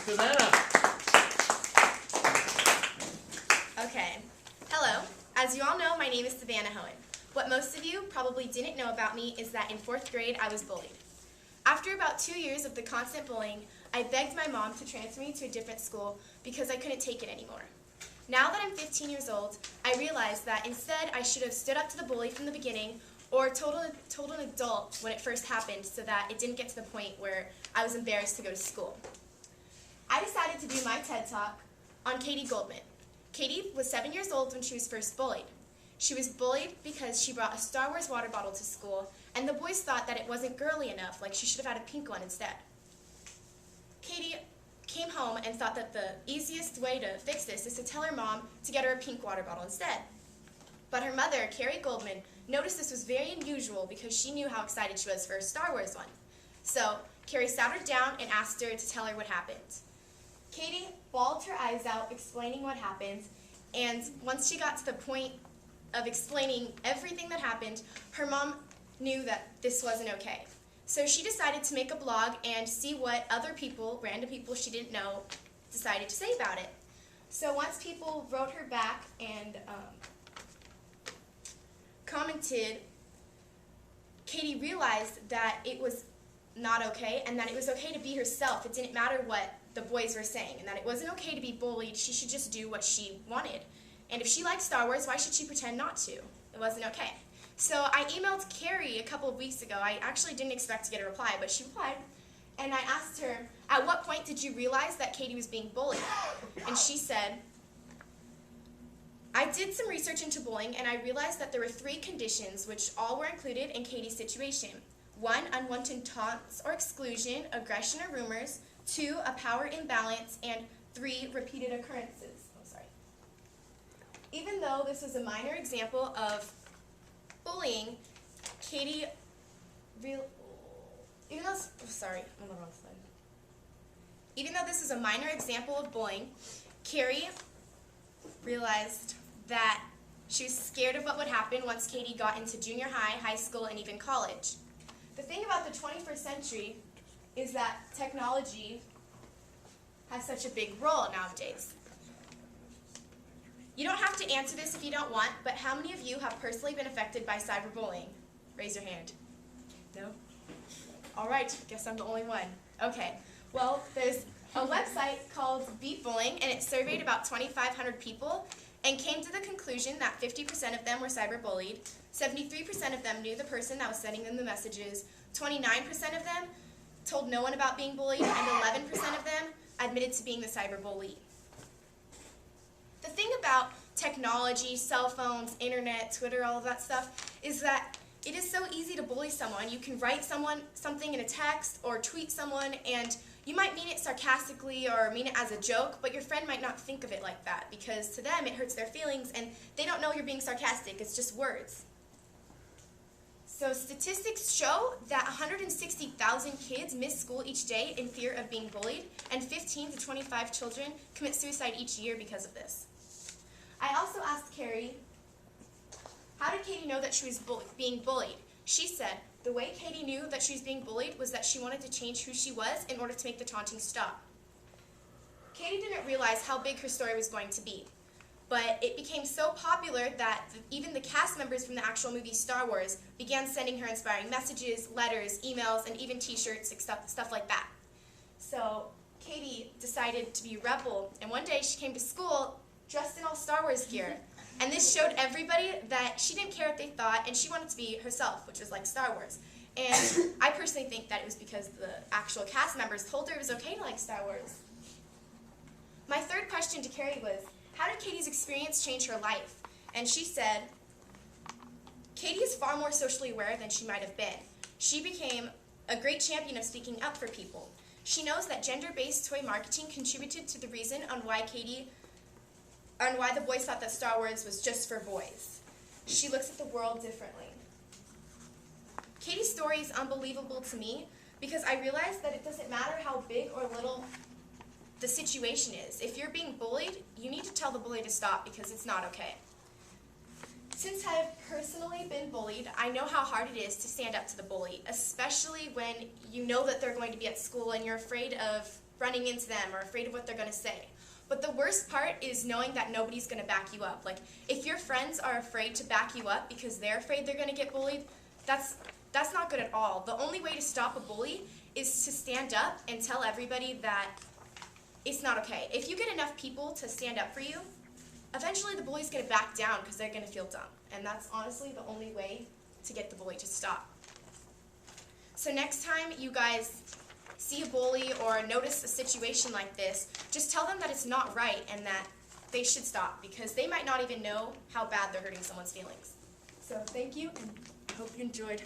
Savanna. Okay. Hello. As you all know, my name is Savanna. What most of you probably didn't know about me is that in 4th grade I was bullied. After about 2 years of the constant bullying, I begged my mom to transfer me to a different school because I couldn't take it anymore. Now that I'm 15 years old, I realized that instead I should have stood up to the bully from the beginning or told an adult when it first happened so that it didn't get to the point where I was embarrassed to go to school. I decided to do my TED Talk on Goldman. Katie was 7 years old when she was first bullied. She was bullied because she brought a Star Wars water bottle to school, and the boys thought that it wasn't girly enough, like she should have had a pink one instead. Katie came home and thought that the easiest way to fix this is to tell her mom to get her a pink water bottle instead. But her mother, Goldman, noticed this was very unusual because she knew how excited she was for her Star Wars one. So Carrie sat her down and asked her to tell her what happened. Katie bawled her eyes out explaining what happened, and once she got to the point of explaining everything that happened, her mom knew that this wasn't okay. So she decided to make a blog and see what other people, random people she didn't know, decided to say about it. So once people wrote her back and commented, Katie realized that it was not okay and that it was okay to be herself. It didn't matter what the boys were saying, and that it wasn't okay to be bullied. She should just do what she wanted. And if she liked Star Wars, why should she pretend not to? It wasn't okay. So I emailed Carrie a couple of weeks ago. I actually didn't expect to get a reply, but she replied. And I asked her, at what point did you realize that Katie was being bullied? And she said, I did some research into bullying, and I realized that there were 3 conditions which all were included in Katie's situation. 1, unwanted taunts or exclusion, aggression or rumors. 2, a power imbalance. And 3, repeated occurrences. Even though this was a minor example of bullying, even though this is a minor example of bullying, Carrie realized that she was scared of what would happen once Katie got into junior high, high school, and even college. The thing about the 21st century is that technology has such a big role nowadays. You don't have to answer this if you don't want, but how many of you have personally been affected by cyberbullying? Raise your hand. No? All right, guess I'm the only one. Okay, well, there's a website called Beat Bullying, and it surveyed about 2,500 people and came to the conclusion that 50% of them were cyberbullied, 73% of them knew the person that was sending them the messages, 29% of them told no one about being bullied, and 11% of them admitted to being the cyberbully. The thing about technology, cell phones, internet, Twitter, all of that stuff, is that it is so easy to bully someone. You can write something in a text or tweet someone, and you might mean it sarcastically or mean it as a joke, but your friend might not think of it like that because to them it hurts their feelings and they don't know you're being sarcastic. It's just words. So statistics show that 160,000 kids miss school each day in fear of being bullied, and 15 to 25 children commit suicide each year because of this. I also asked Carrie, how did Katie know that she was being bullied? She said, the way Katie knew that she was being bullied was that she wanted to change who she was in order to make the taunting stop. Katie didn't realize how big her story was going to be, but it became so popular that even the cast members from the actual movie Star Wars began sending her inspiring messages, letters, emails, and even t-shirts, stuff like that. So Katie decided to be a rebel, and one day she came to school dressed in all Star Wars gear. And this showed everybody that she didn't care what they thought, and she wanted to be herself, which was like Star Wars. And I personally think that it was because the actual cast members told her it was okay to like Star Wars. My third question to Carrie was, how did Katie's experience change her life? And she said, Katie is far more socially aware than she might have been. She became a great champion of speaking up for people. She knows that gender-based toy marketing contributed to the reason on why the boys thought that Star Wars was just for boys. She looks at the world differently. Katie's story is unbelievable to me because I realized that it doesn't matter how big or little the situation is. If you're being bullied, you need to tell the bully to stop because it's not okay. Since I've personally been bullied, I know how hard it is to stand up to the bully, especially when you know that they're going to be at school and you're afraid of running into them or afraid of what they're going to say. But the worst part is knowing that nobody's going to back you up. Like, if your friends are afraid to back you up because they're afraid they're going to get bullied, that's not good at all. The only way to stop a bully is to stand up and tell everybody that it's not okay. If you get enough people to stand up for you, eventually the bully's going to back down because they're going to feel dumb. And that's honestly the only way to get the bully to stop. So next time you guys see a bully or notice a situation like this, just tell them that it's not right and that they should stop, because they might not even know how bad they're hurting someone's feelings. So thank you, and I hope you enjoyed.